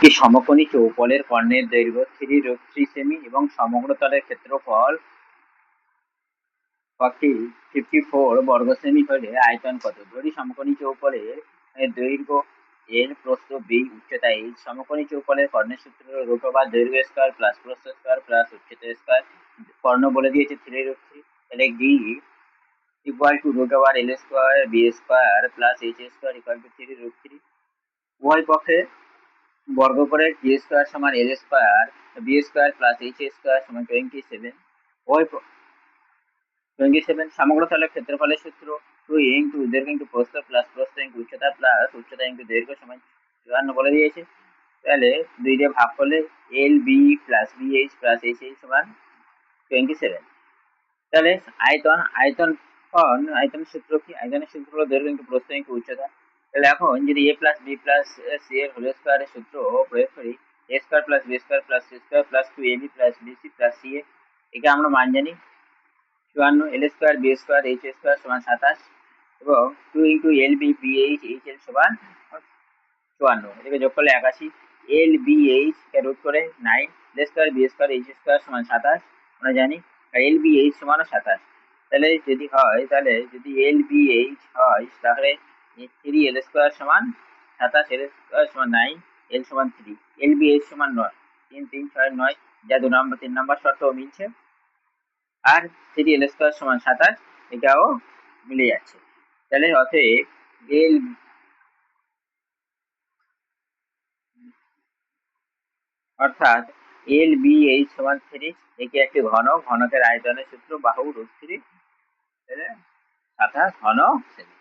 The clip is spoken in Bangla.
একটি সমকোণী চৌপলের কর্ণের দৈর্ঘ্য 3 সেমি এবং সমগ্র তলের ক্ষেত্রফল 54 বর্গ সেমি হলে আয়তন কত? ধরি সমকোণী চৌপলের দৈর্ঘ্য এর, প্রস্থ বি, উচ্চতা এইচ। সমকোণী চৌপলের কর্ণের সূত্র হলো √/, দৈর্ঘ্য স্কয়ার প্লাস প্রস্থ স্কয়ার প্লাস উচ্চতা স্কয়ার। কর্ণ বলে দিয়েছে 3√3, তাহলে D equal to √/, L square B square plus H square equal to 3√3। উভয় পক্ষে বর্গ করে ডি স্কয়ার সমান L square B square plus H square সমান 27। উভয় 27 সমগ্র তলের ক্ষেত্রফলের সূত্র 2 ইন্টু দৈর্ঘ্য ইন্টু প্রস্থ প্লাস প্রস্থ ইন্টু উচ্চতা প্লাস উচ্চতা ইন্টু দৈর্ঘ্য সমান 54 বলে দিয়েছে। তাহলে 2 দিয়ে ভাগ করলে L B plus B H plus H H সমান 27। তাহলে আয়তনের সূত্র কি? আয়তনের সূত্র হলো দৈর্ঘ্য ইন্টু প্রস্থ ইন্টু উচ্চতা। তাহলে এখন যদি A plus B plus C এর হোল স্কয়ারের সূত্র প্রয়োগ করি, A square plus B square plus C square plus 2ab plus BC plus C A, একে আমরা মান জানি 54, L square B square H square সমান 27 এবং 2 into L B B H H L সমান 54। এটাকে যোগ করলে 81। এল বি এইচ কে রুট করে 9, L square B square H square সমান 27 আমরা জানি, আর এল বি এইচ সমান 27। তাহলে যদি এল বি এইচ হয় তাহলে 3 এল স্কয়ার সমান 27, এল স্কয়ার সমান 9, এল সমান 3, এল বি এইচ সমান 9, 3 3 6 9, যা 3 নম্বর শর্ত মিলছে। আর 3 এল স্কয়ার সমান 27, এটাও মিলে যাচ্ছে। তাহলে অতএব এল অর্থাৎ এল বি এইচ সমান 3, একে একটি ঘনকের আয়তনের সূত্র বাহু √3 27 ঘন সেমি।